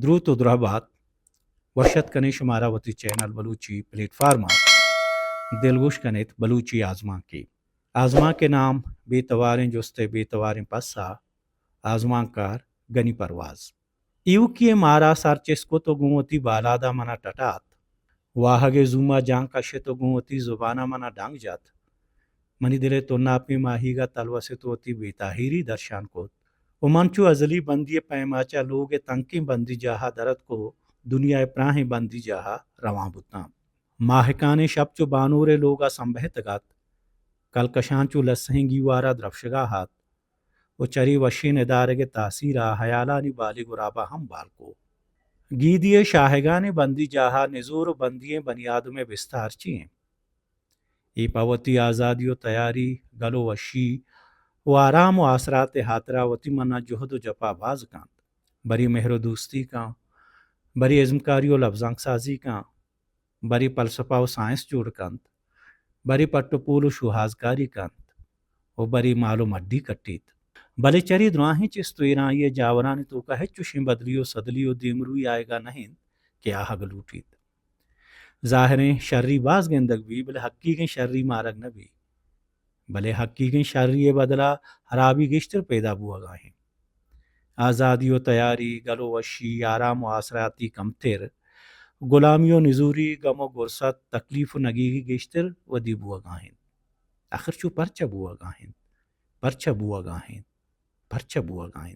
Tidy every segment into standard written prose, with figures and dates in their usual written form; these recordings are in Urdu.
درود و درہبات وشت کنے شماراوتی چینل بلوچی پلیٹ فارما دلگوش کنیت بلوچی آزماں کی آزماں کے نام بے تواریں جستے بے تواریں پسا آزماں کار گنی پرواز ایو کیے مارا سارچس کو تو گونتی بالادا منا ٹٹات واہگے زوما جان کشے تو گونتی زبانہ منا ڈانگ جات منی دلے تو ناپی ماہی گا تلوسے توتی بے تاہیری درشان کو و منچو ازلی بندی پیماچا لوگ تنکی بندی جاہا درد کو دنیا پراہیں بندی جاہا رواں بتاں ماہکانے شب چو بانورے لوگا سنبہت گات کلکشان چو لسہیں گیوارا درفشگا ہات و چری وشی ندارگ تاثیرہ حیالانی بالی گرابا ہم بال کو گیدیے شاہگانے بندی جاہا نزور بندیے بنیاد میں بستار چیئیں ای پاوتی آزادی و تیاری گلو وشی و آرام و آسرات حاطراوتی منا جہد و جپا باز کانت بری مہر و دوستی کان بری عزمکاری و لفظانک سازی کان بری فلسفہ و سائنس جوڑ کانت بری پٹو پول و شوہازکاری کانت و بری مالو مڈی کٹیت بلے چری دراہیں چستو ایران یہ جاورانی تو کا ہچوشیں بدلیو صدلیو دیمروی آئے گا نہیں کہ آہگ لوٹیت ظاہریں شرری باز گندگ بھی بلے حقیقیں شرری مارگ نبی بلے حقیقیں شرری بدلا حرابی گشتر پیدا بوا گاہیں آزادی و تیاری گلو وشی آرام و آسراتی کمتر غلامی و نزوری غم و گرست تکلیف و نگیگی گشتر و دی بوا گاہیں آخر چو پرچہ بوا گاہیں پرچہ بوا گاہیں پرچہ بوا گاہیں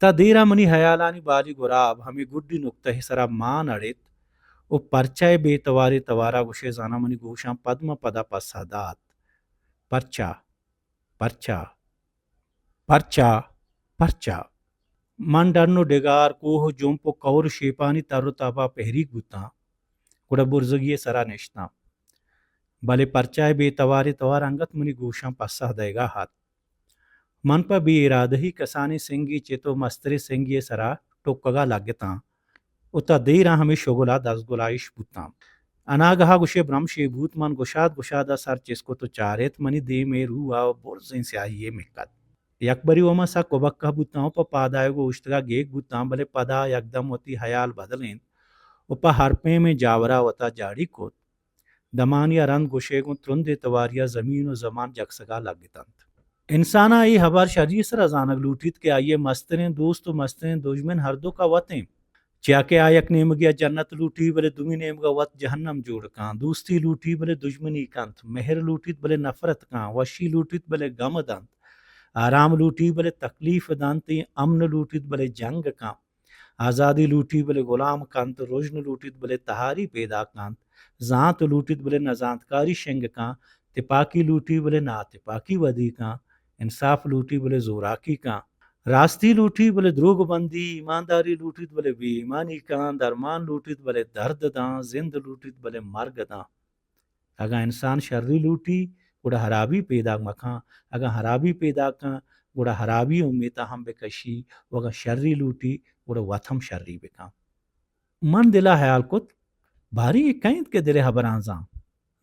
تا دیرہ منی حیالانی بالی گراب ہمیں گڈی نکتہ سرا مان اڑیت و پرچہ بے تواری توارا گوشے زانا منی گوشاں پدم پدا پسادات پرچہ پرچہ پرچہ پرچہ من ڈرنو ڈگار کوہ جومپو کور شیپانی تر تابا پہریک بوتاں گڑا برزگی سرا نشتاں بلے پرچہ بے تواری توار انگت منی گوشاں پسہ دے گا ہاتھ من پا بے ارادہی کسانی سنگی چیتو مستری سنگی سرا ٹوکگا لگتاں اتا دیرا ہمیں شغلہ دس گلائش بوتاں اناگہا گوشے برمشی بوت من گشادہ سر چسکو تو چاریت منی دے میں روح آو برزین سیاہی مہکت یک بری وما سا کوبکہ بوتاں پا پادائے گو اشتگا گیگ بوتاں بلے پدا یکدم وتی حیال بدلین و پا ہرپے میں جاورا وتا جاڑی کوت دمانیا رند گوشے گو ترندے تواریا زمین و زمان جگسگا لگتانت انسانا ای حبار شریع سر ازانگ لوٹیت کہ آئیے مسترین دوست و مسترین دشمن ہر دو کا وطیں چیا کہ آیک نیمگیا جنت لوٹی بلے دومی نیمگا وط جہنم جوڑ کان دوستی لوٹی بلے دشمنی کانت مہر لوٹیت بلے نفرت کان وشی لوٹیت بلے غم دانت آرام لوٹی بلے تکلیف دانتی امن لوٹیت بلے جنگ کان آزادی لوٹی بلے غلام کانت روشن لوٹیت بلے تہاری پیدا کانت ذات لوٹیت بلے نزانتکاری شنگ کان تپاکی لوٹی بلے ناتپاکی ودی کان انصاف لوٹی بلے زوراکی کان راستی لوٹی بلے دروگ بندی ایمانداری لوٹیت بلے بے ایمانی کان درمان لوٹیت بلے درد دان زند لوٹیت بلے مرگ دان اگا انسان شرری لوٹی گڑا حرابی پیدا مکان اگا حرابی پیدا کان گڑا حرابی امیتا ہم بکشی وگا شرری لوٹی گڑا وطم شرری بکان من دلا حیال کت بھاری کئیت کے دلے حبرانزاں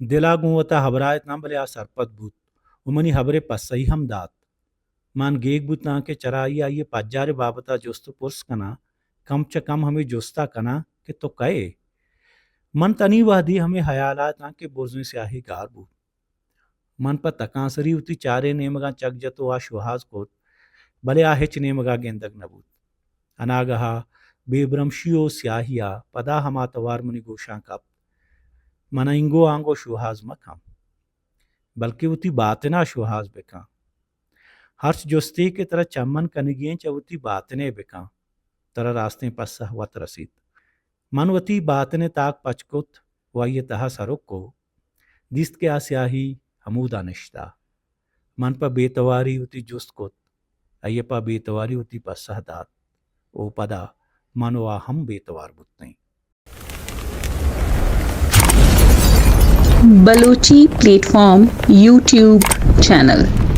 دلا گوتا حبرایت نام بلے آ سرپت بوت و منی حبرے پسئی ہم دات من گیگ بوتاں کے چرائی آئیے پجارے بابتا جست پرس کنا کم چا کم ہمیں جستا کنا کہ تو کئے من تنی وحدی ہمیں حیالات کے برزن سیاہی گار بود من پا تکانسری ہوتی چارے نیمگا چک جتو آ شوہاز کوت بلے آ ہچ نیمگا گندگ نبود اناگہا بے برمشیو سیاہیا پدا ہما توار منی گوشاں کپ من انگو آنگو شوہاز مکھم بلکہ ہوتی باطنا شوہاز بکاں ہرچ جستے کے طرح چمن کنگیں چوتی باطنے بکاں طرح راستیں پسہ وط رسید من وتی باطنے تاک پچکت وائیے تہا سرکو دیست کے آسیاہی حمودا نشتا من پا بیتواری ہوتی جست کت ایے پا بیتواری ہوتی پسہ دات او پدا منوا ہم بیتوار بتیں Balochi platform YouTube channel